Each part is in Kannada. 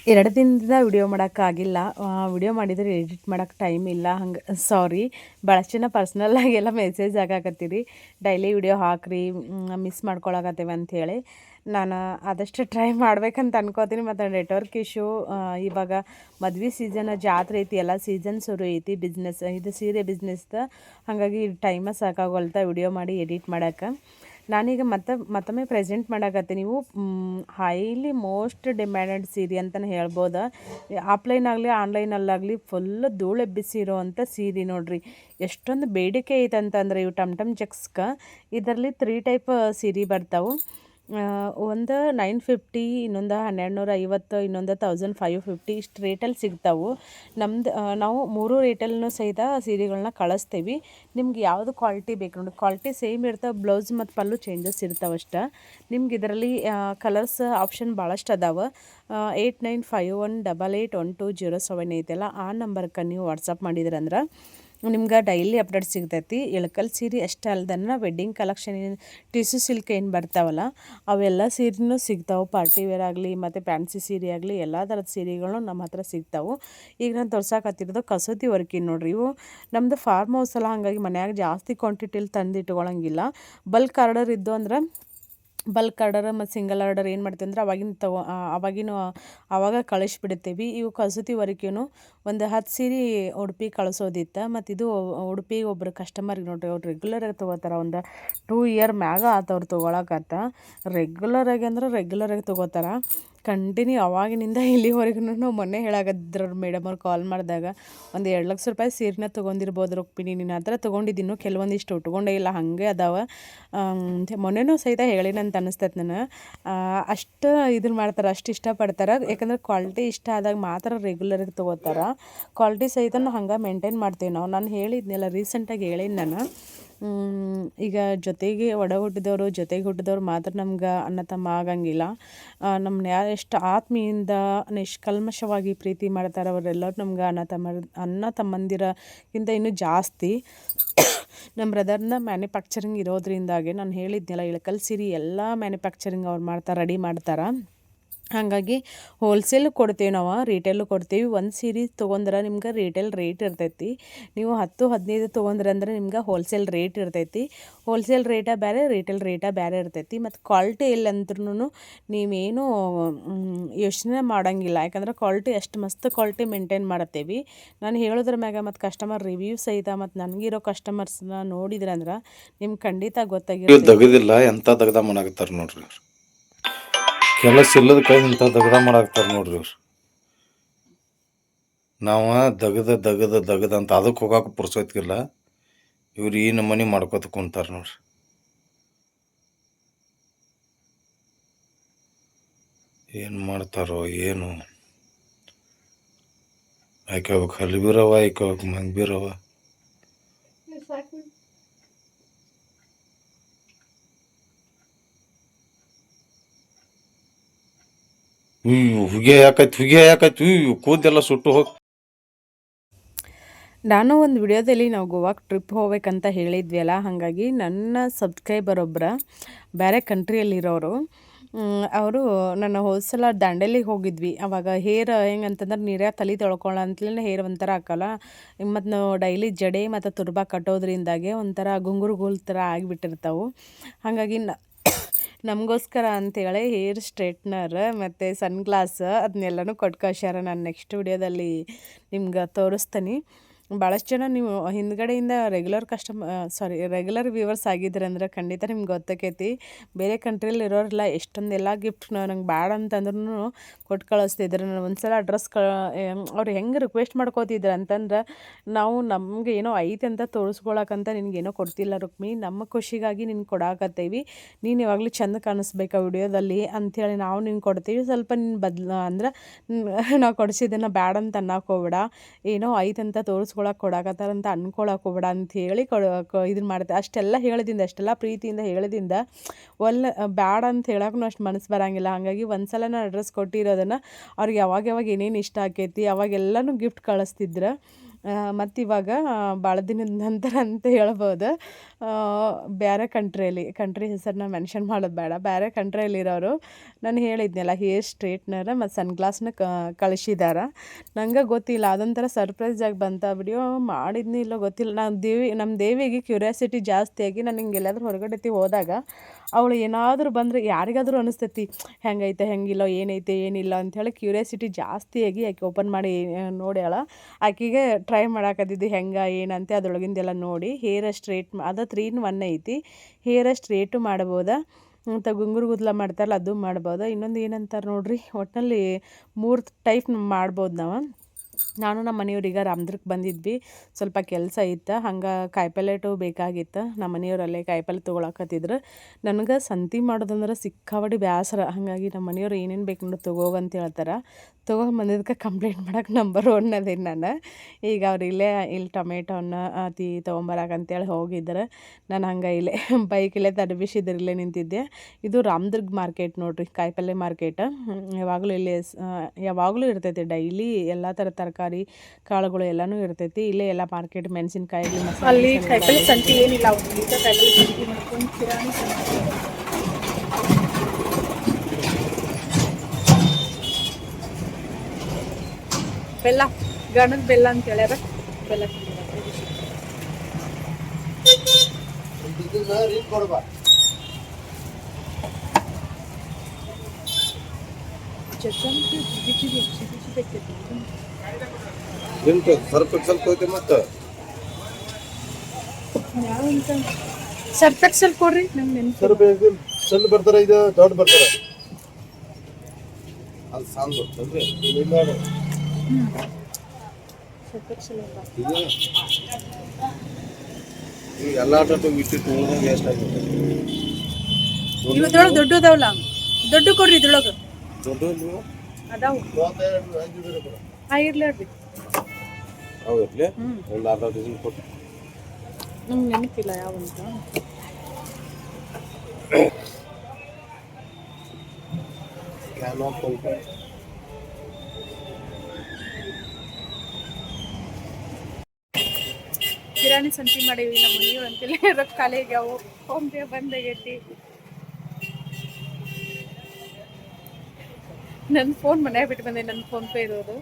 2 ದಿನದಿಂದ ವಿಡಿಯೋ ಮಾಡೋಕ್ಕಾಗಿಲ್ಲ. ವಿಡಿಯೋ ಮಾಡಿದರೆ ಎಡಿಟ್ ಮಾಡೋಕ್ಕೆ ಟೈಮ್ ಇಲ್ಲ. ಹಂಗೆ ಸಾರಿ. ಭಾಳಷ್ಟು ಜನ ಪರ್ಸ್ನಲ್ಲಾಗೆಲ್ಲ ಮೆಸೇಜ್ ಹಾಕಾಕತ್ತೀರಿ. ಡೈಲಿ ವಿಡಿಯೋ ಹಾಕ್ರಿ, ಮಿಸ್ ಮಾಡ್ಕೊಳಕತ್ತೀವಿ ಅಂಥೇಳಿ. ನಾನು ಆದಷ್ಟು ಟ್ರೈ ಮಾಡ್ಬೇಕಂತ ಅನ್ಕೋತೀನಿ. ಮತ್ತು ನೆಟ್ವರ್ಕ್ ಇಶ್ಯೂ, ಇವಾಗ ಮದ್ವೆ ಸೀಸನ್, ಜಾತ್ರೆ ಐತಿ, ಎಲ್ಲ ಸೀಸನ್ ಶುರು ಐತಿ. ಬಿಸ್ನೆಸ್ ಇದು ಸೀರೆ ಬಿಸ್ನೆಸ್ದು. ಹಾಗಾಗಿ ಟೈಮ ಸಾಕಾಗೋಲ್ತ ವಿಡಿಯೋ ಮಾಡಿ ಎಡಿಟ್ ಮಾಡೋಕ್ಕೆ. ನಾನೀಗ ಮತ್ತೊಮ್ಮೆ ಪ್ರೆಸೆಂಟ್ ಮಾಡಾಕತ್ತೀನಿ. ನೀವು ಹೈಲಿ ಮೋಸ್ಟ್ ಡಿಮ್ಯಾಂಡೆಡ್ ಸೀರೆ ಅಂತಲೇ ಹೇಳ್ಬೋದು. ಆಫ್ಲೈನ್ ಆಗಲಿ ಆನ್ಲೈನಲ್ಲಾಗಲಿ ಫುಲ್ಲು ಧೂಳು ಎಬ್ಬಿಸಿರೋ ಅಂಥ ಸೀರೆ ನೋಡಿರಿ. ಎಷ್ಟೊಂದು ಬೇಡಿಕೆ ಐತಂತಂದ್ರೆ ಇವು ಟಮ್ ಚೆಕ್ಸ್ಗೆ ಇದರಲ್ಲಿ 3 ಟೈಪ್ ಸೀರೆ ಬರ್ತಾವೆ. ಒಂದು 950, ಇನ್ನೊಂದು 1250, ಇನ್ನೊಂದು 1550 ಇಷ್ಟು ರೇಟಲ್ಲಿ ಸಿಗ್ತಾವೆ. ನಾವು 3 ರೇಟಲ್ಲೂ ಸಹಿತ ಸೀರೆಗಳನ್ನ ಕಳಿಸ್ತೀವಿ. ನಿಮ್ಗೆ ಯಾವುದು ಕ್ವಾಲಿಟಿ ಬೇಕು ನೋಡಿ, ಕ್ವಾಲಿಟಿ ಸೇಮ್ ಇರ್ತಾವೆ. ಬ್ಲೌಸ್ ಮತ್ತು ಪಲ್ಲು ಚೇಂಜಸ್ ಇರ್ತಾವೆ ಅಷ್ಟೇ. ನಿಮ್ಗೆ ಇದರಲ್ಲಿ ಕಲರ್ಸ್ ಆಪ್ಷನ್ ಭಾಳಷ್ಟು ಅದಾವೆ. 8951881207 ಐತೆಲ್ಲ ಆ ನಂಬರ್ಗೆ ನೀವು ವಾಟ್ಸಪ್ ಮಾಡಿದ್ರಂದ್ರೆ ನಿಮ್ಗೆ ಡೈಲಿ ಅಪ್ಡೇಟ್ ಸಿಗ್ತೈತಿ. ಇಳಕಲ್ ಸೀರೆ ಅಷ್ಟೇ ಅಲ್ದನ್ನ ವೆಡ್ಡಿಂಗ್ ಕಲೆಕ್ಷನ್ ಟಿಶ್ಯೂ ಸಿಲ್ಕ್ ಏನು ಬರ್ತಾವಲ್ಲ ಅವೆಲ್ಲ ಸೀರೆನೂ ಸಿಗ್ತಾವೆ. ಪಾರ್ಟಿ ವೇರ್ ಆಗಲಿ ಮತ್ತು ಫ್ಯಾನ್ಸಿ ಸೀರೆ ಆಗಲಿ ಎಲ್ಲ ಥರದ ಸೀರೆಗಳು ನಮ್ಮ ಹತ್ರ ಸಿಗ್ತಾವೆ. ಈಗ ನಾನು ತೋರ್ಸಾಕತ್ತಿರೋದು ಕಸೂತಿ ವರ್ಕಿನ ನೋಡಿರಿ. ಇವು ನಮ್ಮದು ಫಾರ್ಮ್ ಹೌಸ್ ಅಲ್ಲ, ಹಾಗಾಗಿ ಮನ್ಯಾಗ ಜಾಸ್ತಿ ಕ್ವಾಂಟಿಟಿಲಿ ತಂದು ಇಟ್ಕೊಳ್ಳೋಂಗಿಲ್ಲ. ಬಲ್ಕ್ ಆರ್ಡರ್ ಇದ್ದು ಅಂದ್ರೆ ಬಲ್ಕ್ ಆರ್ಡರ್ ಮತ್ತು ಸಿಂಗಲ್ ಆರ್ಡರ್ ಏನು ಮಾಡ್ತೀವಿ ಅಂದ್ರೆ ಆವಾಗ ಕಳಿಸ್ಬಿಡ್ತೀವಿ. ಇವು ಕಸೂತಿ ವರ್ಕಿನು ಒಂದು 10 ಸೀರೆ ಉಡುಪಿ ಕಳಿಸೋದಿತ್ತು. ಮತ್ತು ಇದು ಉಡುಪಿಗೆ ಒಬ್ಬರು ಕಸ್ಟಮರ್ಗೆ ನೋಡಿರಿ, ಅವ್ರು ರೆಗ್ಯುಲರಾಗಿ ತೊಗೋತಾರೆ. ಒಂದು 2 ಇಯರ್ ಮ್ಯಾಗ ಆತವ್ರು ತೊಗೊಳಕತ್ತ. ರೆಗ್ಯುಲರಾಗಿ ತೊಗೋತಾರೆ. ಕಂಟಿನ್ಯೂ ಅವಾಗಿನಿಂದ ಇಲ್ಲಿವರೆಗೂ ಮೊನ್ನೆ ಹೇಳಾಕತ್ತಿದ್ರು ಮೇಡಮ್ ಅವ್ರು ಕಾಲ್ ಮಾಡಿದಾಗ, ಒಂದು 2 ಲಕ್ಷ ರೂಪಾಯಿ ಸೀರೆನ ತೊಗೊಂಡಿರ್ಬೋದು ರುಕ್ಮಿಣಿ, ನೀನು ಆ ಥರ ತೊಗೊಂಡಿದ್ದೀನು, ಕೆಲವೊಂದಿಷ್ಟು ಉಟ್ಕೊಂಡೇ ಇಲ್ಲ, ಹಾಗೆ ಅದಾವೆ. ಮೊನ್ನೆನೂ ಸಹಿತ ಹೇಳಿನಂತ ಅನಿಸ್ತೈತೆ ನನಗೆ. ಅಷ್ಟು ಇದನ್ನು ಮಾಡ್ತಾರೆ, ಅಷ್ಟು ಇಷ್ಟಪಡ್ತಾರೆ. ಯಾಕಂದ್ರೆ ಕ್ವಾಲಿಟಿ ಇಷ್ಟ ಆದಾಗ ಮಾತ್ರ ರೆಗ್ಯುಲರಾಗಿ ತೊಗೋತಾರೆ. ಕ್ವಾಲಿಟಿ ಸಹಿತ ಹಂಗೆ ಮೇಂಟೈನ್ ಮಾಡ್ತೀವಿ ನಾವು. ನಾನು ಹೇಳಿದ್ನೆಲ್ಲ, ರೀಸೆಂಟಾಗಿ ಹೇಳಿದ್ದು ನಾನು. ಈಗ ಒಡ ಹುಟ್ಟಿದವರು ಜೊತೆಗೆ ಹುಟ್ಟಿದವ್ರು ಮಾತ್ರ ನಮ್ಗೆ ಅಣ್ಣ ತಮ್ಮ ಆಗಂಗಿಲ್ಲ. ನಮ್ಮನ್ನ ಯಾರು ಎಷ್ಟು ಆತ್ಮೀಯಿಂದ ನಿಷ್ಕಲ್ಮಶವಾಗಿ ಪ್ರೀತಿ ಮಾಡ್ತಾರೆ ಅವರೆಲ್ಲರೂ ನಮ್ಗೆ ಅಣ್ಣ ತಮ್ಮಂದಿರಕ್ಕಿಂತ ಇನ್ನೂ ಜಾಸ್ತಿ. ನಮ್ಮ ಬ್ರದರ್ನ ಮ್ಯಾನುಫ್ಯಾಕ್ಚರಿಂಗ್ ಇರೋದ್ರಿಂದಾಗೆ ನಾನು ಹೇಳಿದ್ನಲ್ಲ, ಇಳಕಲ್ ಸೀರೆ ಎಲ್ಲ ಮ್ಯಾನುಫ್ಯಾಕ್ಚರಿಂಗ್ ಅವ್ರು ಮಾಡ್ತಾರೆ, ರೆಡಿ ಮಾಡ್ತಾರೆ. ಹಾಗಾಗಿ ಹೋಲ್ಸೇಲು ಕೊಡ್ತೀವಿ ನಾವು, ರಿಟೇಲು ಕೊಡ್ತೀವಿ. ಒಂದು ಸೀರೆ ತೊಗೊಂಡ್ರೆ ನಿಮ್ಗೆ ರಿಟೇಲ್ ರೇಟ್ ಇರ್ತೈತಿ. ನೀವು 10-15 ತೊಗೊಂಡ್ರಂದ್ರೆ ನಿಮ್ಗೆ ಹೋಲ್ಸೇಲ್ ರೇಟ್ ಇರ್ತೈತಿ. ಹೋಲ್ಸೇಲ್ ರೇಟ ಬೇರೆ, ರಿಟೇಲ್ ರೇಟ ಬೇರೆ ಇರ್ತೈತಿ. ಮತ್ತು ಕ್ವಾಲಿಟಿ ಇಲ್ಲಂದ್ರೂ ನೀವೇನು ಯೋಚನೆ ಮಾಡೋಂಗಿಲ್ಲ. ಯಾಕಂದ್ರೆ ಕ್ವಾಲಿಟಿ ಅಷ್ಟು ಮಸ್ತ್ ಕ್ವಾಲಿಟಿ ಮೇಂಟೈನ್ ಮಾಡ್ತೀವಿ. ನಾನು ಹೇಳೋದ್ರ ಮ್ಯಾಗ ಮತ್ತು ಕಸ್ಟಮರ್ ರಿವ್ಯೂ ಸಹಿತ ಮತ್ತು ನನಗಿರೋ ಕಸ್ಟಮರ್ಸ್ನ ನೋಡಿದ್ರಂದ್ರೆ ನಿಮ್ಗೆ ಖಂಡಿತ ಗೊತ್ತಾಗಿರ್ತೈತಿ. ದಗದಿಲ್ಲ ಎಂಥ ದಗದ ಮಾಡಾಕತ್ತಾರ ನೋಡ್ರಿ. ಕೆಲಸ ಇಲ್ಲದ ಕೈ ಇಂಥ ದಗದ ಮಾಡಾಕ್ತಾರೆ ನೋಡ್ರಿ ಇವ್ರು. ನಾವು ದಗದ ಅಂತ ಅದಕ್ಕೆ ಹೋಗಾಕ ಪುರ್ಸೋತಿಲ್ಲ. ಇವ್ರು ಈ ನಮೂನಿ ಮಾಡ್ಕೋತ ಕುಂತಾರ ನೋಡ್ರಿ. ಏನು ಮಾಡ್ತಾರೋ ಏನು. ಆಯ್ಕೋಬೇಕು ಹಲ್ಲಿ ಬೀರವ, ಆಯ್ಕೋಬೇಕು ಮಂಗ್ ಬೀರವ. ಹುಗೆ ಯಾಕೈತಿ ಕೂದೆಲ್ಲ ಸುಟ್ಟು ಹೋಗಿ. ನಾನು ಒಂದು ವಿಡಿಯೋದಲ್ಲಿ ನಾವು ಗೋವಾಕ್ಕೆ ಟ್ರಿಪ್ ಹೋಗ್ಬೇಕಂತ ಹೇಳಿದ್ವಿ ಅಲ್ಲ, ಹಾಗಾಗಿ ನನ್ನ ಸಬ್ಸ್ಕ್ರೈಬರ್ ಒಬ್ಬರ ಬೇರೆ ಕಂಟ್ರಿಯಲ್ಲಿರೋರು, ಅವರು ನನ್ನ ಹೋದ್ಸಲ ದಾಂಡೇಲಿಗೆ ಹೋಗಿದ್ವಿ. ಆವಾಗ ಹೇರ್ ಹೆಂಗಂತಂದ್ರೆ ನೀರಾಗ ತಲೆ ತೊಳ್ಕೊಳ್ಳೋ ಅಂತಲೇ ಹೇರ್ ಒಂಥರ ಹಾಕಲ್ಲ. ಮತ್ತು ನಾವು ಡೈಲಿ ಜಡೆ ಮತ್ತು ತುರ್ಬಾ ಕಟ್ಟೋದ್ರಿಂದಾಗೆ ಒಂಥರ ಗುಂಗುರು ಥರ ಆಗಿಬಿಟ್ಟಿರ್ತಾವೆ. ಹಾಗಾಗಿ ನಮಗೋಸ್ಕರ ಅಂತೇಳಿ ಹೇರ್ ಸ್ಟ್ರೇಟ್ನರ್ ಮತ್ತು ಸನ್ಗ್ಲಾಸ್ ಅದನ್ನೆಲ್ಲನೂ ಕೊಟ್ಟು ಕಳ್ಸ್ಯಾರ. ನಾನು ನೆಕ್ಸ್ಟ್ ವಿಡಿಯೋದಲ್ಲಿ ನಿಮ್ಗೆ ತೋರಿಸ್ತೀನಿ. ಭಾಳಷ್ಟು ಜನ ನೀವು ಹಿಂದ್ಗಡೆಯಿಂದ ರೆಗ್ಯುಲರ್ ವ್ಯೂವರ್ಸ್ ಆಗಿದ್ರಂದ್ರೆ ಖಂಡಿತ ನಿಮ್ಗೆ ಗೊತ್ತಾಕೈತಿ. ಬೇರೆ ಕಂಟ್ರಿಯಲ್ಲಿ ಇರೋರೆಲ್ಲ ಎಷ್ಟೊಂದೆಲ್ಲ ಗಿಫ್ಟ್ ನಂಗೆ ಬ್ಯಾಡ ಅಂತಂದ್ರೂ ಕೊಟ್ಟು ಕಳಿಸ್ತಿದ್ರು. ನಾನು ಒಂದು ಸಲ ಅಡ್ರೆಸ್ ಅವ್ರು ಹೆಂಗೆ ರಿಕ್ವೆಸ್ಟ್ ಮಾಡ್ಕೋತಿದ್ರು ಅಂತಂದ್ರೆ, ನಾವು ನಮಗೆ ಏನೋ ಐತೆ ಅಂತ ತೋರಿಸ್ಕೊಳಕ್ಕಂತ ನಿನಗೇನೋ ಕೊಡ್ತಿಲ್ಲ ರುಕ್ಮಿಣಿ, ನಮ್ಮ ಖುಷಿಗಾಗಿ ನಿನ್ಗೆ ಕೊಡಾಕತ್ತೀವಿ, ನೀನು ಯಾವಾಗಲೂ ಚೆಂದ ಕಾಣಿಸ್ಬೇಕು ಆ ವಿಡಿಯೋದಲ್ಲಿ ಅಂಥೇಳಿ ನಾವು ನಿನ್ಗೆ ಕೊಡ್ತೀವಿ. ಸ್ವಲ್ಪ ನಿನ್ನ ಅಂದ್ರೆ ನಾವು ಕೊಡಿಸಿದ್ದನ್ನು ಬ್ಯಾಡ ಅಂತ ಅನ್ನಕ್ಕೆ ಹೋಗ್ಬೇಡ, ಏನೋ ಐತಂತ ಕೊಡಾಕತ್ತಾರಂತ ಅನ್ಕೊಳಕ್ಕೆ ಹೋಗ್ಬೇಡ ಅಂಥೇಳಿ ಇದನ್ನು ಮಾಡ್ತೆ. ಅಷ್ಟೆಲ್ಲ ಅಷ್ಟೆಲ್ಲ ಪ್ರೀತಿಯಿಂದ ಹೇಳಿದಿಂದ ಬ್ಯಾಡ ಅಂತ ಹೇಳಕ್ಕೂ ಅಷ್ಟು ಮನಸ್ಸು ಬರೋಂಗಿಲ್ಲ. ಹಾಗಾಗಿ ಒಂದು ಸಲ ನಾನು ಅಡ್ರೆಸ್ ಕೊಟ್ಟಿರೋದನ್ನು ಅವ್ರಿಗೆ ಯಾವಾಗ ಏನೇನು ಇಷ್ಟ ಆಕೈತಿ ಅವಾಗೆಲ್ಲನೂ ಗಿಫ್ಟ್ ಕಳಿಸ್ತಿದ್ರು. ಮತ್ತು ಇವಾಗ ಭಾಳ ದಿನದ ನಂತರ ಅಂತ ಹೇಳ್ಬೋದು ಬೇರೆ ಕಂಟ್ರಿ ಹೆಸರನ್ನ ಮೆನ್ಷನ್ ಮಾಡೋದು ಬೇಡ, ಬೇರೆ ಕಂಟ್ರಿಯಲ್ಲಿರೋರು ನಾನು ಹೇಳಿದ್ನಲ್ಲ ಹೇರ್ ಸ್ಟ್ರೇಟ್ನರ ಮತ್ತು ಸನ್ಗ್ಲಾಸ್ನ ಕಳಿಸಿದಾರ. ನಂಗೆ ಗೊತ್ತಿಲ್ಲ, ಅದೊಂಥರ ಸರ್ಪ್ರೈಸ್ ಆಗಿ ಬಂತ. ವಿಡಿಯೋ ಮಾಡಿದ್ನಿ ಇಲ್ಲೋ ಗೊತ್ತಿಲ್ಲ. ನಮ್ಮ ದೇವಿಗೆ ಕ್ಯೂರಿಯಾಸಿಟಿ ಜಾಸ್ತಿಯಾಗಿ ನಾನು ಹಿಂಗೆ ಎಲ್ಲಾದ್ರೂ ಹೊರಗಡೆ ಹೋದಾಗ ಅವಳು ಏನಾದರೂ ಬಂದರೆ ಯಾರಿಗಾದರೂ ಅನಿಸ್ತೈತಿ ಹೆಂಗೈತೆ ಹೆಂಗಿಲ್ಲ ಏನೈತೆ ಏನಿಲ್ಲ ಅಂಥೇಳಿ ಕ್ಯೂರಿಯಾಸಿಟಿ ಜಾಸ್ತಿಯಾಗಿ ಆಕೆ ಓಪನ್ ಮಾಡಿ ನೋಡ್ಯಾಳ. ಆಕೆಗೆ ಟ್ರೈ ಮಾಡಾಕತ್ತಿದ್ದು ಹೆಂಗೆ ಏನಂತೆ ಅದ್ರೊಳಗಿಂದೆಲ್ಲ ನೋಡಿ ಹೇರ್ ಸ್ಟ್ರೇಟ್ ಅದು 3 in 1 ಐತಿ. ಹೇರ್ ಸ್ಟ್ರೇಟು ಮಾಡ್ಬೋದಾ ಮತ್ತು ಗುಂಗುರು ಕೂದಲ ಮಾಡ್ತಾರಲ್ಲ ಅದು ಮಾಡ್ಬೋದು. ಇನ್ನೊಂದು ಏನಂತಾರೆ ನೋಡ್ರಿ, ಒಟ್ಟಿನಲ್ಲಿ 3 ಟೈಪ್ ಮಾಡ್ಬೋದು ನಾವು. ನಾನು ನಮ್ಮ ಮನೆಯವ್ರಿಗೆ ರಾಮದುರ್ಗಕ್ಕೆ ಬಂದಿದ್ವಿ, ಸ್ವಲ್ಪ ಕೆಲಸ ಇತ್ತು, ಹಂಗೆ ಕಾಯಿಪಲ್ಲೆ ಬೇಕಾಗಿತ್ತು. ನಮ್ಮ ಮನೆಯವರಲ್ಲೇ ಕಾಯಿಪಲ್ಲೆ ತೊಗೊಳಕತ್ತಿದ್ರು. ನನಗೆ ಸಂತೆ ಮಾಡೋದಂದ್ರೆ ಸಿಕ್ಕಾಬಡಿ ಬೇಸರ. ಹಾಗಾಗಿ ನಮ್ಮ ಮನೆಯವ್ರು ಏನೇನು ಬೇಕು ನೋಡಿ ತೊಗೋಗಂತ ಹೇಳ್ತಾರೆ. ತೊಗೊಂಬಂದಿದ್ದಕ್ಕೆ ಕಂಪ್ಲೇಂಟ್ ಮಾಡೋಕೆ ನಂಬರ್ 1 ಅದೇನು ನಾನು. ಈಗ ಅವ್ರು ಇಲ್ಲಿ ಟೊಮೆಟೊ ಹಣ್ಣು ತೊಗೊಂಬರಕಂತೇಳಿ ಹೋಗಿದ್ರು. ನಾನು ಹಂಗೆ ಇಲ್ಲೇ ಬೈಕಿಲ್ಲೇ ತಡಬಿಸಿದ್ರು, ಇಲ್ಲೇ ನಿಂತಿದ್ದೆ. ಇದು ರಾಮದುರ್ಗ ಮಾರ್ಕೆಟ್ ನೋಡ್ರಿ, ಕಾಯಿಪಲ್ಲೆ ಮಾರ್ಕೆಟ್. ಯಾವಾಗಲೂ ಇಲ್ಲೇ ಯಾವಾಗಲೂ ಇರ್ತೈತಿ, ಡೈಲಿ ಎಲ್ಲ ಥರ ತರಕಾರಿ ಕಾಳುಗಳು ಎಲ್ಲನೂ ಇರ್ತೈತಿ. ಇಲ್ಲೇ ಎಲ್ಲ ಮಾರ್ಕೆಟ್ ಮೆಣಸಿನ್ಕಾಯಿ ಅಲ್ಲಿ ಕಾಯಿಪಲ್ಲೆ ಸಂತೆ ಏನಿಲ್ಲ, ಬೆಲ್ಲ ಗಣದ ಬೆಲ್ಲ ಅಂತ ಹೇಳ್ಯಾರ. ಬೆಲ್ಲ ಸರ್ಫ್ ಎಕ್ಸೆಲ್ ಕೊಡ್ರಿ. ಸಣ್ಣ ಬರ್ತಾರ, ಇದು ದೊಡ್ಡ ಬರ್ತಾರ. ಅದು ಸಾಂಗ್ ಬರ್ತಲ್ರಿ ಎಲ್ಲ ಇಟ್ಟಿಟ್ಟು ಎಷ್ಟಾಗುತ್ತೆ? ಇದ್ರೊಳಗೆ ದೊಡ್ಡ ಅದಾವಲ್ಲ, ದೊಡ್ಡ ಕೊಡ್ರಿ. ಇದ್ರೊಳಗೆ ದೊಡ್ಡ ಅದಾವು. ಇರ್ಲಿ ಅವು ಇರ್ಲಿ, ಒಂದು ಅರ್ಧ ಡಜನ್ ಕೊಟ್ಟು. ನಮ್ಗೆ ನೆನಪಿಲ್ಲ ಯಾವಂತ. ಕಿರಾಣಿ ಸಂತಿ ಮಾಡೀವಿ ನಮ್ಮ ಮನೆಯವ್ರು ಅಂತೇಳಿ ರೊಕ್ಕ ಖಾಲಿ ಆಗ್ಯಾವು. Phone pay ಬಂದಾಗೈತಿ. ನನ್ನ ಫೋನ್ ಮನ್ಯಾಗ ಬಿಟ್ಟು ಬಂದೆ, ನನ್ನ ಫೋನ್ ಪೇ ಇರೋದು.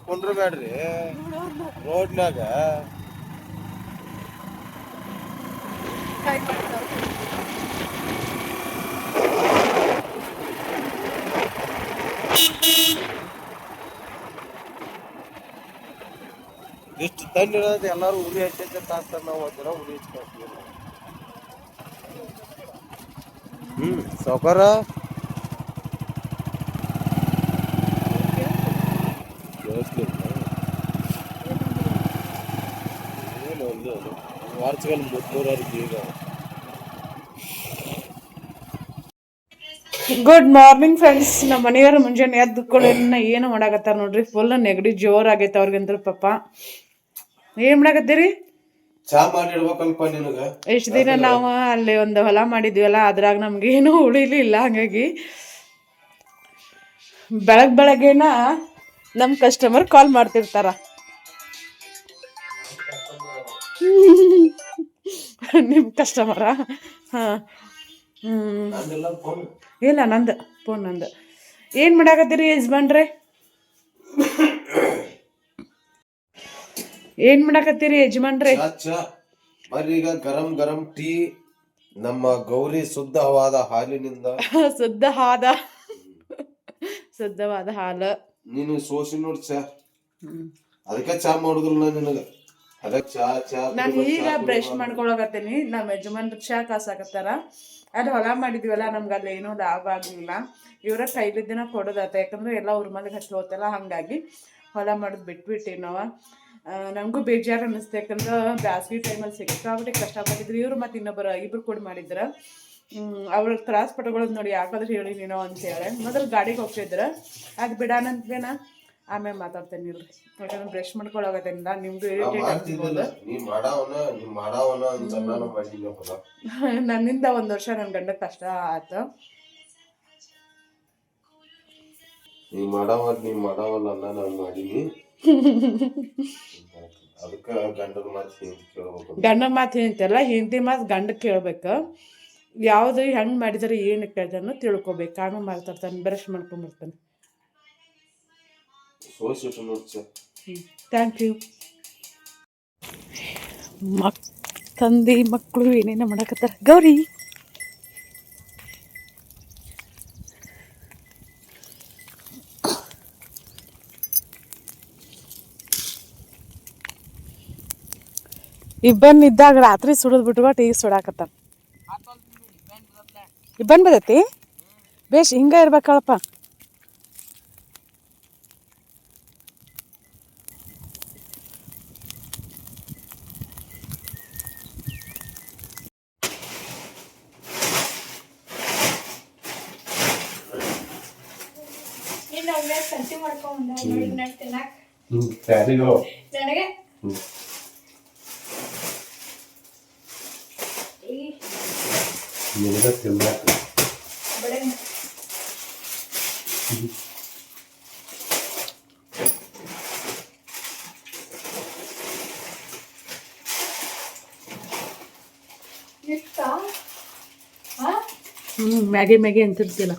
ಕುಂಡ್ರಬೇಡ್ರಿ ರೋಡ್ನಾಗ. ಇಷ್ಟು ತಂಡಿರೋದು ಎಲ್ಲಾರು ಉರಿ ಹಚ್ಚ ಕಾಸ್ತಾರ, ನಾವು ಒಂದಿನ ಉರಿ ಹಚ್ಚಿ ಕಾಸ್ತೀವಿ. ಸಾವುಕಾರ ವಾರ್ಷಿಕಲ್ಲಿ 300 ಈಗ. Good morning friends. ನಮ್ಮ ಮನೆಯವರು ಮುಂಜಾನೆ ಎದ್ದುಕೊಳ್ಳೋನ್ನ ಏನು ಮಾಡಾಕತ್ತಾರ ನೋಡ್ರಿ. ಫುಲ್ ನೆಗಡಿ ಜೋರಾಗೈತೆ ಅವ್ರಿಗಂದ್ರು ಪಾಪ. ಏನು ಮಾಡಾಕತ್ತೀರಿ? ಚಾ ಮಾಡಿ ಇಡ್ಬೇಕಲ್ಪ ನಿನಗ. ಎಷ್ಟು ದಿನ ನಾವು ಅಲ್ಲಿ ಒಂದು ಹೊಲ ಮಾಡಿದ್ವಲ್ಲ, ಅದ್ರಾಗ ನಮ್ಗೇನು ಉಳಿಲಿಲ್ಲ. ಹಾಗಾಗಿ ಬೆಳಗ್ಗೆನ ನಮ್ಮ ಕಸ್ಟಮರ್ ಕಾಲ್ ಮಾಡ್ತಿರ್ತಾರ. ನಿಮ್ಮ ಕಸ್ಟಮರಾ? ಹಾಂ. ಇಲ್ಲ, ನಂದು ಫೋನ್ ನಂದು. ಏನು ಮಾಡಾಕತ್ತೀರಿ ಯಜಮಾನ್ರೆ? ಏನು ಮಾಡಾಕತ್ತೀರಿ ಯಜಮಾನ್ರೆ? ಬರ್ರಿ ಈಗ ಗರಂ ಗರಂ ಟೀ ನಮ್ಮ ಗೌರಿ ಶುದ್ಧವಾದ ಹಾಲಿನಿಂದ. ಶುದ್ಧವಾದ ಹಾಲು. ನೀನು ಸೋಸಿ ನೋಡಿ ಚಾ. ಅದಕ್ಕೆ ಚಾ ಮಾಡುದಿಲ್ಲ ನಿನಗ. ಅದಕ್ಕೆ ಚಾ ಚಾ ನಾನು ಈಗ ಬ್ರಷ್ ಮಾಡ್ಕೊಳಕತ್ತೀನಿ. ನಮ್ಮ ಯಜಮಾನ್ರು ಚಾ ಕಾಸಾಕತ್ತಾರ. ಅದು ಹೊಲ ಮಾಡಿದ್ವಲ್ಲ, ನಮ್ಗೆ ಅಲ್ಲಿ ಏನೂ ಲಾಭ ಆಗಲಿಲ್ಲ. ಇವರ ಕೈಲಿದ್ದನ ಕೊಡೋದಾತ, ಯಾಕಂದ್ರೆ ಎಲ್ಲ ಅವ್ರ ಮನೆಗೆ ಹಚ್ಚಿ ಹೋತಲ್ಲ, ಹಾಗಾಗಿ ಹೊಲ ಮಾಡೋದು ಬಿಟ್ಬಿಟ್ಟಿವಿ ನಾವು. ನಮಗೂ ಬೇಜಾರು ಅನ್ನಿಸ್ತು, ಯಾಕಂದ್ರೆ ಬ್ಯಾಸ್ಗಿ ಟೈಮಲ್ಲಿ ಸಿಕ್ಕಾಬಿಟ್ಟು ಕಷ್ಟಪಟ್ಟಿದ್ರು ಇವರು. ಮತ್ತು ಇಬ್ರು ಕೂಡ ಮಾಡಿದ್ರು. ಅವ್ರ ತ್ರಾಸ ಪಟ್ಕೊಳ್ಳೋದು ನೋಡಿ, ಯಾಕಾದ್ರೆ ಹೇಳಿ ನೀನೋ ಅಂತೇಳಿ. ಮೊದಲು ಗಾಡಿಗೆ ಹೋಗ್ತಿದ್ರು, ಅದು ಬಿಡಾನಂತೇನ ಆಮೇಲೆ ಮಾತಾಡ್ತೇನೆ ಇಲ್ರಿ, ಯಾಕಂದ್ರೆ ಬ್ರಷ್ ಮಾಡ್ಕೊಳಕತ್ತೇನಿಲ್ಲ. ನಿಮ್ದು ಇರಿಟೇಟ್ ಆಗ್ತಿರ್ಬೋದು. ನನ್ನಿಂದ 1 ವರ್ಷ ನನ್ನ ಗಂಡ ಕಷ್ಟ ಆಯ್ತು. ನೀ ಮಾಡವಲ್ಲ ನಾನು ಮಾಡೀನಿ. ಅದಕ್ಕೆ ಗಂಡ ಮಾತು ಹಿಂತಲ್ಲ, ಹಿಂದಿ ಮಾತು ಗಂಡ ಕೇಳ್ಬೇಕು. ಯಾವುದು ಹೆಂಗೆ ಮಾಡಿದರೆ ಏನು ಕೇಳ್ತಾನೋ ತಿಳ್ಕೊಬೇಕು. ಆಮೇಲೆ ಮಾತಾಡ್ತಾನೆ, ಬ್ರಷ್ ಮಾಡ್ಕೊಂಡ್ಬರ್ತಾನೆ. Thank you. ತಂದೆ ಮಕ್ಕಳು ಏನೇನೋ ಮಾಡಕತ್ತಾರ. ಗೌರಿ ಇಬ್ಬನಿದ್ದಾಗ ರಾತ್ರಿ ಸುಡಿದ್ ಬಿಟ್ಬಿಟ್ಟು ಈಗ ಸುಡಾಕತ್ತಾರ. ಇಬ್ಬನ್ ಬದೈತಿ ಬೇಷ್, ಹಿಂಗ ಇರ್ಬೇಕಳಪ್ಪ. ಮ್ಯಾಗಿ ಅಂತಿರ್ತಿಲ್ಲ.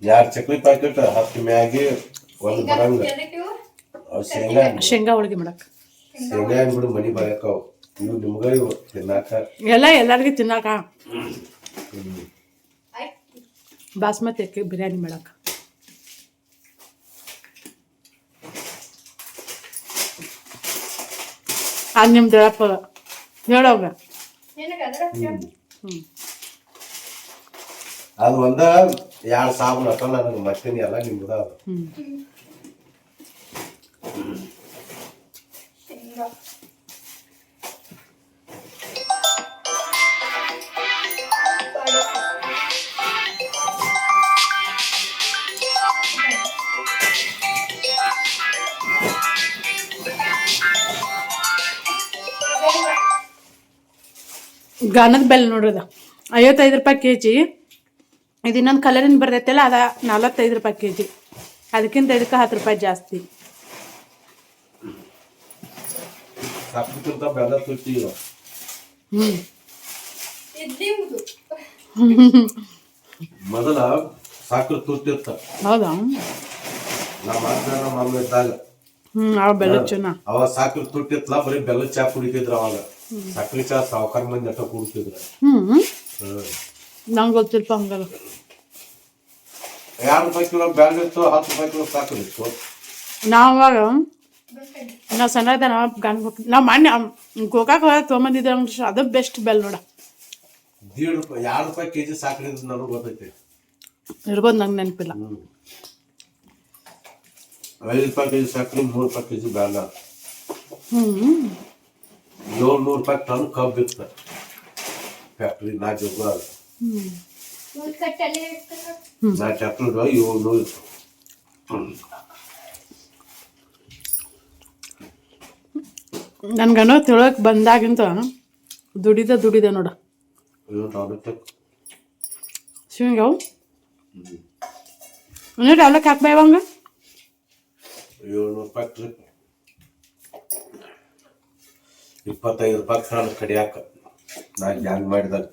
ಯಾರ್ ಚಕ್ಲಿ ಪ್ಯಾಕೆಟ್ 10 ಮ್ಯಾಗಿ ಒಂದು ಬರಂಗ ಶೇಂಗಾ ಹೋಳಿಗೆ ಮಾಡಕ್. ಶೇಂಗಾ ಬಿಡು ಮನಿ ಬರಕಾವ್ ಇವು ನಿಮ್ಗ ಇವು ತಿನ್ನಾಕ ಎಲ್ಲರಿಗೂ ತಿನ್ನಾಕ. ಬಾಸ್ಮತಿ ಅಕ್ಕಿ ಬಿರಿಯಾನಿ ಮಾಡಕ್. ಅದು ನಿಮ್ದು ಹೇಳೋಗ. ಅದು ಒಂದ 2 ಸಾಬೂನು ಅಕ್ಕ ನನಗೆ ಮತ್ತೇನು ಎಲ್ಲ ನಿಮ್ದ. ಗಾನದ ಬೆಲ್ಲ ನೋಡ್ರದ 55 ರೂಪಾಯಿ kg. ಇದು ಇನ್ನೊಂದು ಕಲರಿನ ಬರ್ತೈತಲ್ಲ, ಅದ 45 ರೂಪಾಯಿ kg. ಅದಕ್ಕಿಂತ ಇದಕ್ಕೆ 10 ರೂಪಾಯಿ ಜಾಸ್ತಿ. ಮೊದಲ ಸಾಕ್ರೆ ತುಟ್ಟಿರ್ತ. ಹೌದಾ? ನಮ್ಮ ಇದ್ದಾಗ ಬೆಲ್ಲ ಚೆನ್ನ ಅವಾಗ ಸಾಕ್ರೆ ತುಟ್ಟಿತ್ತಲ್ಲ, ಬರೀ ಬೆಲ್ಲ ಚಾ ಕುಡಿತಿದ್ರು. ಅವಾಗ ಸಕ್ರೆ ಚಾ ಸಾವುಕಾರ ಮಂದಿ ಅಟ್ಟ ಕುಡಿತಿದ್ರು. ನಂಗೆ ಗೊತ್ತಿಲ್ಪ ಹಂಗಲ್ಲ. 2 ರೂಪಾಯಿ ಕಿಲೋ ಬ್ಯಾಗ್ ಇತ್ತು, 10 ರೂಪಾಯಿ ಕಿಲೋ ಸಾಕ್ರೆ ಇತ್ತು. ನಾವಾಗ ನಾವು ಸಣ್ಣದ ನಾವು ಮಣ್ಣೆ ಗೋಕಾಕ್ ತೊಗೊಂಬಂದಿದ್ದ ಅದು ಬೆಸ್ಟ್ ಬೆಲ್ ನೋಡ. 2 ರೂಪಾಯಿ kg ಸಾಕ್ರೆ ನನಗೆ ಗೊತ್ತೈತಿ. ಇರ್ಬೋದು, ನಂಗೆ ನೆನಪಿಲ್ಲ. 5 ರೂಪಾಯಿ kg ಸಾಕ್ರೆ 3 ರೂಪಾಯಿ kg ಬ್ಯಾಗ. 700 ರೂಪಾಯಿ ಟನ್ ಕಬ್ಬು ಇತ್ತು ಫ್ಯಾಕ್ಟ್ರಿ. 4 ರೂಪಾಯಿ 700 ಇತ್ತು. ನನ್ಗನೋ ತಿಳೋಕೆ ಬಂದಾಗಿಂತ ದುಡಿದ ನೋಡ ಶಿವಂಗವು ಇನ್ನೂ ಅವಲಕ್ಕಿ ಹಾಕ್ಬೇವಂಗ 700 ರೂಪಾಯಿ ಟ್ರಿಪ್. 25 ರೂಪಾಯಿ ಕಡಿಯಾಕ ನಾ ಗ್ಯಾಂಗ್ ಮಾಡಿದಾಗ.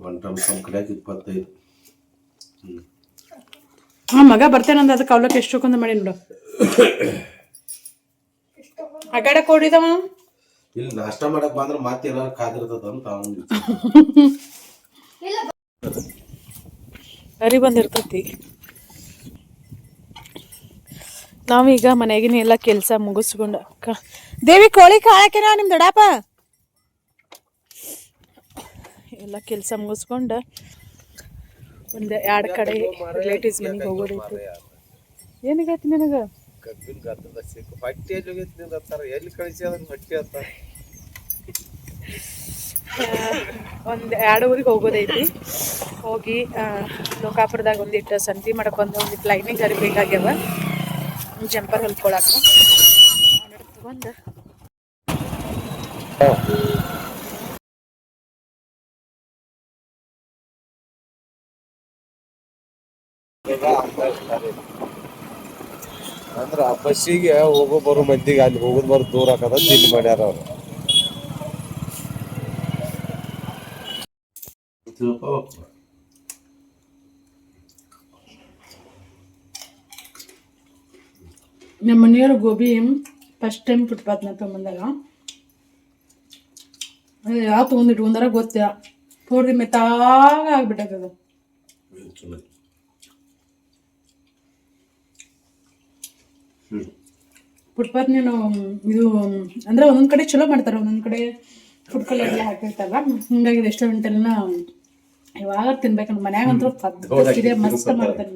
ಒನ್ ಟನ್ ನಮ್ಮ ಕಡೆಯಾಗ 25. ಮಗ ಬರ್ತೇನಂದ ಅದಕ್ಕೆ ಅವಲಕ್ಕಿ ಎಷ್ಟೊಂದು ಮಾಡಿ ನೋಡು. ಆ ಕಡೆ ಕೊಡಿದವ ಇಲ್ಲಿ ನಾಷ್ಟ ಮಾಡಕ್ ಬಂದ್ರೆ ಮತ್ತೆ ಏನಾರು ಕಾದಿರ್ತದ ಅಂತ ಅವನು ಅರಿ ಬಂದಿರ್ತೈತಿ. ನಾವೀಗ ಮನೆಗಿನ ಎಲ್ಲ ಕೆಲಸ ಮುಗಿಸ್ಕೊಂಡು ದೇವಿ ಕೋಳಿ ಕಾಳಕಿನ ನಿಮ್ಮ ದೊಡ್ಡಪ್ಪ ಎಲ್ಲ ಕೆಲಸ ಮುಗಿಸ್ಕೊಂಡು ಒಂದು 2 ಕಡೆ ರಿಲೇಟಿವ್ಸ್ ಮನೆಗೆ ಹೋಗೋದೈತಿ. ಏನಿಗೈತಿ ನಿನಗೆ? ಕಬ್ಬಿನ ಗಾತ್ರದ ಸಿಕ್ಕ ಹೊಟ್ಟೆಯಲ್ಲಿ ಹೋಗೈತಿ ನಿಂದ ಎಲ್ಲಿ ಕಳಿಸಿ ಅದನ್ನ ಹೊಟ್ಟೆ ಅಂತ ಒಂದು 2 ಊರಿಗೆ ಹೋಗೋದೈತಿ. ಹೋಗಿ ಲೋಕಾಪುರದಾಗ ಒಂದಿಟ್ಟು ಸಂತಿ ಮಾಡ್ಕೊಂಡು ಒಂದಿಟ್ಟು ಲೈನಿಂಗ್ ಅರಿಬೇಕಾಗ್ಯಾವ ಜಂಪರ್ ಹೊಲ್ಕೊಳಕ ತಗೊಂಡು ಅಂದ್ರ ಆ ಬಸ್ಸಿಗೆ ಹೋಗೋ ಬರೋ ಮಂದಿಗೆ ಅಲ್ಲಿ ಹೋಗೋದ್ ಬರೋ ದೂರ ಹಾಕದ ಇಲ್ಲಿ ಮಾಡ್ಯಾರ ಅವ್ರು. ನಮ್ಮ ಮನೆಯವ್ರ ಗೋಬಿ ಫಸ್ಟ್ ಟೈಮ್ ಫುಟ್ಪಾತ್ನ ತೊಗೊಂಬಂದಾಗ ಅದು ಯಾವ ತೊಗೊಂಡಿಟ್ಕೊಂಡಾರ ಗೊತ್ತಿಲ್ಲ, ಪೂರ್ತಿ ಮೆತ್ತಾಗ ಆಗ್ಬಿಟ್ಟದ. ಫುಟ್ಪಾತ್ ನೀನು ಇದು ಅಂದ್ರೆ ಒಂದೊಂದ್ ಕಡೆ ಚಲೋ ಮಾಡ್ತಾರೆ, ಒಂದೊಂದ್ ಕಡೆ ಫುಡ್ ಕಲರ್ ಎಲ್ಲ ಹಾಕಿರ್ತಾರಲ್ಲ. ಹಿಂಗಾಗಿ ರೆಸ್ಟೋರೆಂಟ್ ಎಲ್ಲ ಇವಾಗ ತಿನ್ಬೇಕಂತ ಮನ್ಯಾಗಂತೂ ಪದ್ಧತಿ ಮಸ್ತ್ ಮಾಡ್ತಾರೆ.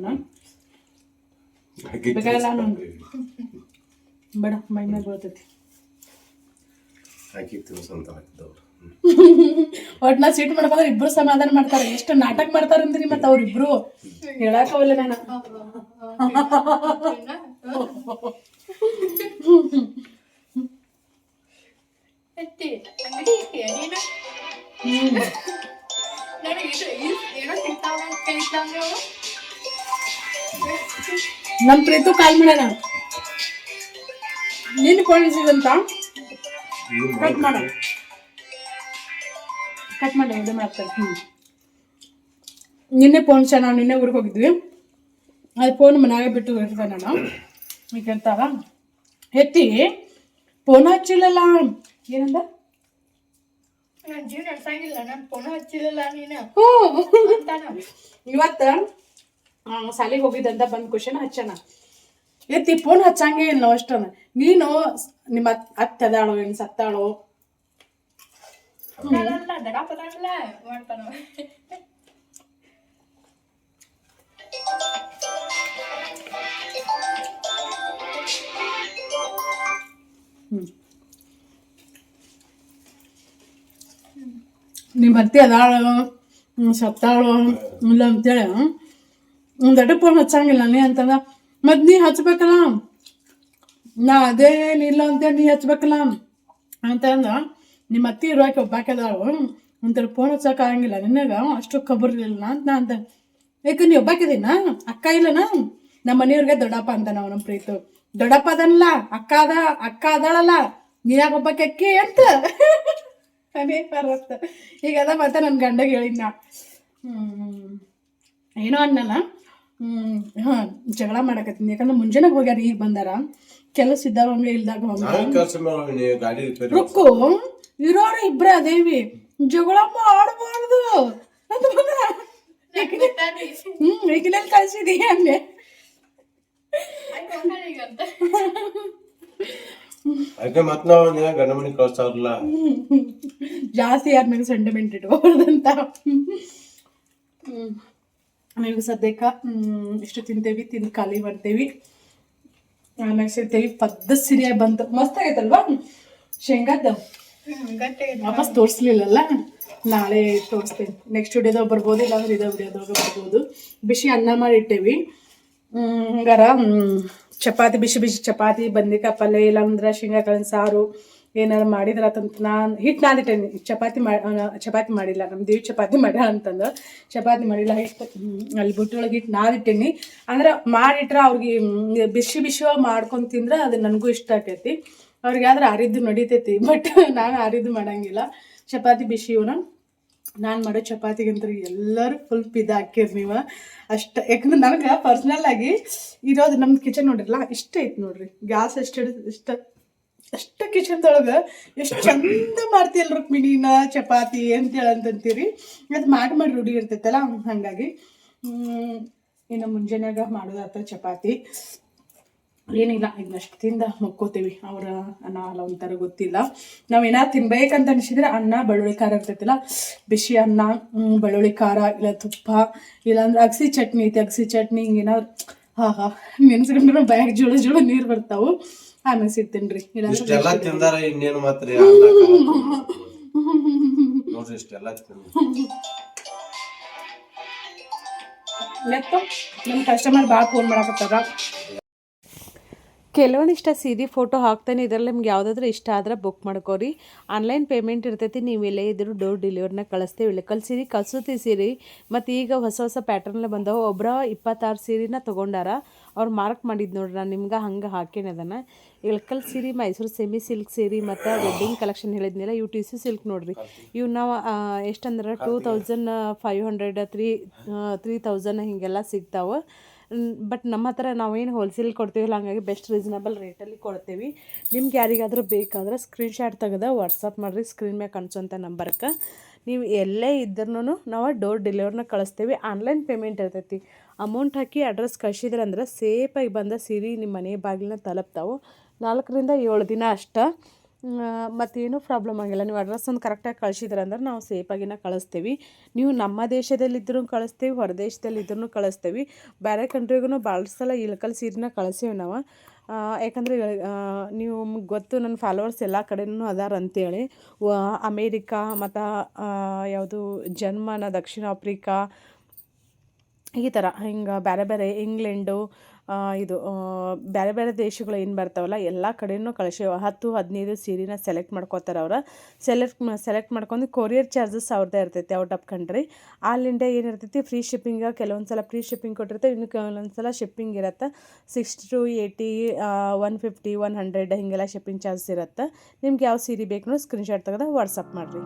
ಬೇಕಾಗಲ್ಲ ನಾನು ಬೇಡ ಮೈ ಮೇಲೆ ಬೀಳ್ತೈತಿ. ಒಟ್ ನಾ ಸೀಟ್ ಮಾಡ್ಕೊಂಡ್ರೆ ಇಬ್ರು ಸಮಾಧಾನ ಮಾಡ್ತಾರೆ. ಎಷ್ಟು ನಾಟಕ ಮಾಡ್ತಾರಂದ್ರಿ ಮತ್ತೆ ಅವ್ರಿಬ್ರು ಹೇಳಾಕವಲ್ಲ ನಾನು. ನಮ್ ಪ್ರೀತು ಕಾಲ್ ಮಾಡ್ಯಾನ ನೀನು ಕೊಂಡಿಸಿದಂತ ಕಟ್ ಮಾಡ ಇದು ಮಾಡ್ತಾರೆ. ನಿನ್ನೆ ಫೋನ್ ನಾವು ನಿನ್ನೆ ಊರಿಗೆ ಹೋಗಿದ್ವಿ. ಅದು ಫೋನ್ ಮನ್ಯಾಗ ಬಿಟ್ಟು ಹೋಗಿರ್ತಾನೆ ನಾನು. ಈಗ ಹೇಳ್ತಾವ ಎತ್ತಿ ಫೋನ್ ಹಚ್ಚಿಲ್ಲಲ್ಲ ಏನಂದ ಇವತ್ತ ಸಾಲಿಗೆ ಹೋಗಿದ್ದಂತ ಬಂದ್ ಕ್ವಶನ್ ಹಚ್ಚಣ ಎತ್ತಿ ಫೋನ್ ಹಚ್ಚಂಗೆ ಇಲ್ಲ ಅಷ್ಟನ. ನೀನು ನಿಮ್ಮ ಅತ್ತದಾಳೋ ಏನ್ ಸತ್ತಾಳೋ ನಿಮ್ಮ ಅತ್ತೆ ಅದಾಳು ಸತ್ತಾಳು ಇಲ್ಲ ಅಂತೇಳಿ ಒಂದೆರಡು ಫೋನ್ ಹಚ್ಚಂಗಿಲ್ಲ ನೀ ಅಂತಂದ. ಮತ್ ನೀ ಹಚ್ಬೇಕಲ್ಲ, ನಾ ಅದೇನಿಲ್ಲ ಅಂತೇಳಿ ನೀ ಹಚ್ಬೇಕಲ್ಲ ಅಂತಂದ. ನಿಮ್ಮ ಅತ್ತಿ ಇರುವಾಕೆ ಒಬ್ಬಾಕೆ ಅದಾಳು ಒಂಥರ ಫೋನ್ ಹಚ್ಚಕ್ ಆಗಂಗಿಲ್ಲ ನಿನಗ, ಅಷ್ಟು ಖಬರ್ಲಿಲ್ಲ ಅಂತ ನಾ ಅಂತ. ಯಾಕೆ ನೀ ಒಬ್ಬಾಕಿದೀನ ಅಕ್ಕ ಇಲ್ಲನ? ನಮ್ಮ ಮನೆಯವ್ರಿಗೆ ದೊಡ್ಡಪ್ಪ ಅಂತ ನಾವು ನಮ್ಮ ಪ್ರೀತು ದೊಡ್ಡಪ್ಪ ಅದನ್ನಲ್ಲ ಅಕ್ಕ ಅದಾಳಲ್ಲ ನೀರಾಗ ಒಬ್ಬಾಕೆ ಅಕ್ಕಿ ಅಂತ ಅದೇ ಬರತ್ತ. ಈಗ ಅದ ಮತ್ತೆ ನನ್ನ ಗಂಡಗೆ ಹೇಳಿದ್ನ ಏನೋ ಅನ್ನಲ್ಲ. ಜಗಳ ಮಾಡಕತ್ತೀನಿ ಯಾಕಂದ್ರೆ ಮುಂಜಾನೆ ಹೋಗ್ಯಾರ ಈಗ ಬಂದಾರ. ಕೆಲಸ ಇದ್ದಾವ ಹಂಗೆ ಇಲ್ದಾಗ ರುಕ್ಕು ಇರೋರು ಇಬ್ರೇ ಅದೇವಿ ಜಗಳ ಮಾಡಬಾರ್ದು ಅಂತ ಬಂದ್ರ ಈಗಿನಲ್ಲಿ ಕಳ್ಸಿದೀ ಹಂಗೆ ಗಂಡ ಮನೆ ಕಳ್ಸಾವ್ರಲ್ಲ ಜಾಸ್ತಿ ಯಾರ ಮೇಲೆ ಸೆಂಟಿಮೆಂಟ್ ಇಟ್ಕೋಬಾರ್ದಂತ. ನೀವು ಸದ್ಯಕ್ಕೆ ಇಷ್ಟು ತಿಂತೇವಿ, ತಿಂದು ಖಾಲಿ ಮಾಡ್ತೇವಿ, ಆಮ್ಯಾಗ ಸಿಗ್ತೇವಿ. ಪದ್ದ ಸಿರಿಯಾಗಿ ಬಂತು, ಮಸ್ತ್ ಆಗೈತಲ್ವಾ ಶೇಂಗಾದ. ವಾಪಸ್ ತೋರಿಸ್ಲಿಲ್ಲಲ್ಲ, ನಾಳೆ ತೋರಿಸ್ತೇನೆ. ನೆಕ್ಸ್ಟ್ ವಿಡಿಯೋದಾಗ ಬರ್ಬೋದು, ಇಲ್ಲಾಂದ್ರೆ ಇದೇ ವಿಡಿಯೋದಾಗ ಬರ್ಬೋದು. ಬಿಸಿ ಅನ್ನ ಮಾಡಿ ಇಟ್ಟೇವಿ. ಹಂಗಾರ ಚಪಾತಿ ಬಿಸಿ ಚಪಾತಿ, ಬಂದಿಕಾಯಿ ಪಲ್ಯ, ಇಲ್ಲಾಂದ್ರೆ ಶೇಂಗಾ ಕಾಳಿನ ಸಾರು ಏನಾರು ಮಾಡಿದ್ರ ಅಂತಂತ ನಾನು ಹಿಟ್ಟು ನಾದಿಟ್ಟೇನಿ. ಚಪಾತಿ ಮಾಡಿಲ್ಲ, ನಮ್ಮ ದೇವಿ ಚಪಾತಿ ಮಾಡ್ಯಾಳ ಅಂತಂದು ಚಪಾತಿ ಮಾಡಿಲ್ಲ. ಹಿಟ್ಟು ಅಲ್ಲಿ ಬುಟ್ಟೊಳಗೆ ಹಿಟ್ಟು ನಾದಿಟ್ಟೇನಿ. ಅಂದ್ರೆ ಮಾಡಿಟ್ರೆ ಅವ್ರಿಗೆ ಬಿಸಿ ಮಾಡ್ಕೊಂಡು ತಿಂದ್ರೆ ಅದು ನನಗೂ ಇಷ್ಟ ಆಕೈತಿ. ಅವ್ರಿಗೆ ಆದ್ರೆ ಆರಿದ್ದು ನಡಿತೈತಿ, ಬಟ್ ನಾನು ಆರಿದ್ದು ಮಾಡಂಗಿಲ್ಲ. ಚಪಾತಿ ಬಿಸಿ ಇವನ ನಾನು ಮಾಡೋ ಚಪಾತಿಗಂತೂ ಎಲ್ಲರೂ ಫುಲ್ ಪಿದ ಹಾಕಿರಿ ನೀವು ಅಷ್ಟು. ಯಾಕಂದ್ರೆ ನನಗೆ ಪರ್ಸ್ನಲ್ ಆಗಿ ಇರೋದು ನಮ್ಮ ಕಿಚನ್ ನೋಡಿರಲ್ಲ ಇಷ್ಟ ಐತೆ ನೋಡ್ರಿ. ಗ್ಯಾಸ್ ಅಷ್ಟು ಕಿಚನ್ದೊಳಗೆ ಎಷ್ಟು ಚಂದ ಮಾಡ್ತೀಯಲ್ಲ ರುಕ್ಮಿಣಿನ ಚಪಾತಿ ಅಂತಂತೀರಿ. ಅದು ಮಾಡಿ ರೂಢಿ ಇರ್ತೈತಲ್ಲ, ಹಾಗಾಗಿ ಇನ್ನು ಮುಂಜಾನೆಯಾಗ ಮಾಡೋದಾತ ಚಪಾತಿ. ಏನಿಲ್ಲ, ಇದನ್ನಷ್ಟು ತಿಂದ ಮುಕ್ಕೋತೀವಿ. ಅವ್ರ ಅನ್ನ ಅಲ್ಲ ಒಂಥರ ಗೊತ್ತಿಲ್ಲ. ನಾವೇನಾದ್ರು ತಿನ್ಬೇಕಂತ ಅನಿಸಿದ್ರೆ ಅನ್ನ ಬೆಳ್ಳುಳ್ಳಿ ಖಾರ ಇರ್ತೈತಿಲ್ಲ, ಬಿಸಿ ಅನ್ನ, ಬೆಳ್ಳುಳ್ಳಿ ಖಾರ, ಇಲ್ಲ ತುಪ್ಪ, ಇಲ್ಲಾಂದ್ರೆ ಅಗಸಿ ಚಟ್ನಿ ಐತಿ, ಅಗಸಿ ಚಟ್ನಿ ಹಿಂಗೇನಾದ್ರು ನೆನ್ಸ್ಕೊಂಡ್ರೆ ಬ್ಯಾಗ್ ಜೋಳ ನೀರು ಬರ್ತಾವು. ಆಮೇಲೆ ಸಿಗ್ತೀನಿ ರೀ. ಇಷ್ಟೆಲ್ಲ ತಿಂದಾರ ಇನ್ನೇನು ಮಾತ್ರ ನೋಡ್ರಿ, ಇಷ್ಟೆಲ್ಲ ನಮ್ಮ ಕಸ್ಟಮರ್ ಭಾಳ ಫೋನ್ ಮಾಡಕತ್ತಾರ. ಕೆಲವೊಂದಿಷ್ಟು ಸೀರೆ ಫೋಟೋ ಹಾಕ್ತಾನೆ. ಇದರಲ್ಲಿ ನಿಮ್ಗೆ ಯಾವುದಾದ್ರೂ ಇಷ್ಟ ಆದ್ರೆ ಬುಕ್ ಮಾಡ್ಕೋರಿ. ಆನ್ಲೈನ್ ಪೇಮೆಂಟ್ ಇರ್ತೈತಿ. ನೀವು ಎಲ್ಲೇ ಇದ್ದರೂ ಡೋರ್ ಡೆಲಿವರಿನ ಕಳಿಸ್ತೇವೆ. ಇಳಕಲ್ ಸೀರೆ, ಕಸೂತಿ ಸೀರೆ, ಮತ್ತು ಈಗ ಹೊಸ ಪ್ಯಾಟರ್ನ್ಲೆ ಬಂದವು. ಒಬ್ಬರ 26 ಸೀರೆನ ತೊಗೊಂಡಾರ. ಅವ್ರು ಮಾರ್ಕ್ ಮಾಡಿದ್ದು ನೋಡ್ರಿ, ನಾನು ನಿಮ್ಗೆ ಹಂಗೆ ಹಾಕೇನೆ ಅದನ್ನು. ಇಳಕಲ್ ಸೀರೆ, ಮೈಸೂರು ಸೆಮಿ ಸಿಲ್ಕ್ ಸೀರೆ, ಮತ್ತು ವೆಡ್ಡಿಂಗ್ ಕಲೆಕ್ಷನ್ ಹೇಳಿದ್ನಿಲ್ಲ, ಇವು ಟಿಶ್ಯೂ ಸಿಲ್ಕ್ ನೋಡ್ರಿ. ಇವು ನಾವು ಎಷ್ಟಂದ್ರೆ 2500 3000 ಹೀಗೆಲ್ಲ ಸಿಗ್ತಾವೆ. ಬಟ್ ನಮ್ಮ ಹತ್ರ ನಾವೇನು ಹೋಲ್ಸೇಲ್ ಕೊಡ್ತೀವಲ್ಲ, ಹಾಗಾಗಿ ಬೆಸ್ಟ್ ರೀಸನಬಲ್ ರೇಟಲ್ಲಿ ಕೊಡ್ತೀವಿ. ನಿಮ್ಗೆ ಯಾರಿಗಾದರೂ ಬೇಕಾದ್ರೆ ಸ್ಕ್ರೀನ್ಶಾಟ್ ತೆಗೆದು ವಾಟ್ಸಪ್ ಮಾಡಿರಿ ಸ್ಕ್ರೀನ್ ಮೇಲೆ ಕಾಣಿಸೋಂಥ ನಂಬರ್ಗೆ. ನೀವು ಎಲ್ಲೇ ಇದ್ರೂ ನಾವು ಡೋರ್ ಡೆಲಿವರಿನ ಕಳಿಸ್ತೀವಿ. ಆನ್ಲೈನ್ ಪೇಮೆಂಟ್ ಇರ್ತೈತಿ. ಅಮೌಂಟ್ ಹಾಕಿ ಅಡ್ರೆಸ್ ಕಳಿಸಿದ್ರೆ ಅಂದ್ರೆ ಸೇಫಾಗಿ ಬಂದ ಸೀರೆ ನಿಮ್ಮ ಮನೆ ಬಾಗಿಲನ್ನ ತಲುಪ್ತಾವೆ. 4 ರಿಂದ 7 ದಿನ ಅಷ್ಟೇ. ಮತ್ತೇನೂ ಪ್ರಾಬ್ಲಮ್ ಆಗಿಲ್ಲ. ನೀವು ಅಡ್ರೆಸ್ ಒಂದು ಕರೆಕ್ಟಾಗಿ ಕಳಿಸಿದ್ರೆ ಅಂದ್ರೆ ನಾವು ಸೇಫಾಗಿನ ಕಳಿಸ್ತೀವಿ. ನೀವು ನಮ್ಮ ದೇಶದಲ್ಲಿದ್ದರೂ ಕಳಿಸ್ತೀವಿ, ಹೊರ ದೇಶದಲ್ಲಿದ್ದರೂ ಕಳಿಸ್ತೀವಿ. ಬೇರೆ ಕಂಟ್ರಿಗೂ ಭಾಳ ಸಲ ಇಳಕಲ್ ಸೀರೆನ ಕಳಿಸೀವಿ ನಾವು. ಯಾಕಂದರೆ ನೀವು ಗೊತ್ತು, ನನ್ನ ಫಾಲೋವರ್ಸ್ ಎಲ್ಲ ಕಡೆಯೂ ಅದಾರ ಅಂತೇಳಿ. ಅಮೇರಿಕಾ ಮತ್ತು ಯಾವುದು ಜರ್ಮನ್, ದಕ್ಷಿಣ ಆಫ್ರಿಕಾ, ಈ ಥರ ಹಿಂಗೆ ಬೇರೆ ಇಂಗ್ಲೆಂಡು, ಇದು ಬೇರೆ ದೇಶಗಳು ಏನು ಬರ್ತಾವಲ್ಲ ಎಲ್ಲ ಕಡೆಯೂ ಕಳಿಸಿ 10-15 ಸೀರೆನ ಸೆಲೆಕ್ಟ್ ಮಾಡ್ಕೋತಾರೆ ಅವ್ರು. ಸೆಲೆಕ್ಟ್ ಮಾಡ್ಕೊಂಡು ಕೊರಿಯರ್ ಚಾರ್ಜಸ್ ಅವ್ರದ್ದೇ ಇರ್ತೈತಿ out of country. All India ಏನಿರ್ತೈತಿ ಫ್ರೀ ಶಿಪ್ಪಿಂಗ್. ಕೆಲವೊಂದು ಸಲ ಫ್ರೀ ಶಿಪ್ಪಿಂಗ್ ಕೊಟ್ಟಿರ್ತಾರೆ, ಇನ್ನು ಕೆಲವೊಂದು ಸಲ ಶಿಪ್ಪಿಂಗ್ ಇರುತ್ತೆ. 60 to 80, 150, 100 ಹೀಗೆಲ್ಲ ಶಿಪ್ಪಿಂಗ್ ಚಾರ್ಜಸ್ ಇರುತ್ತೆ. ನಿಮ್ಗೆ ಯಾವ ಸೀರೆ ಬೇಕು ಸ್ಕ್ರೀನ್ಶಾಟ್ ತೆಗೆದು ವಾಟ್ಸಪ್ ಮಾಡಿರಿ.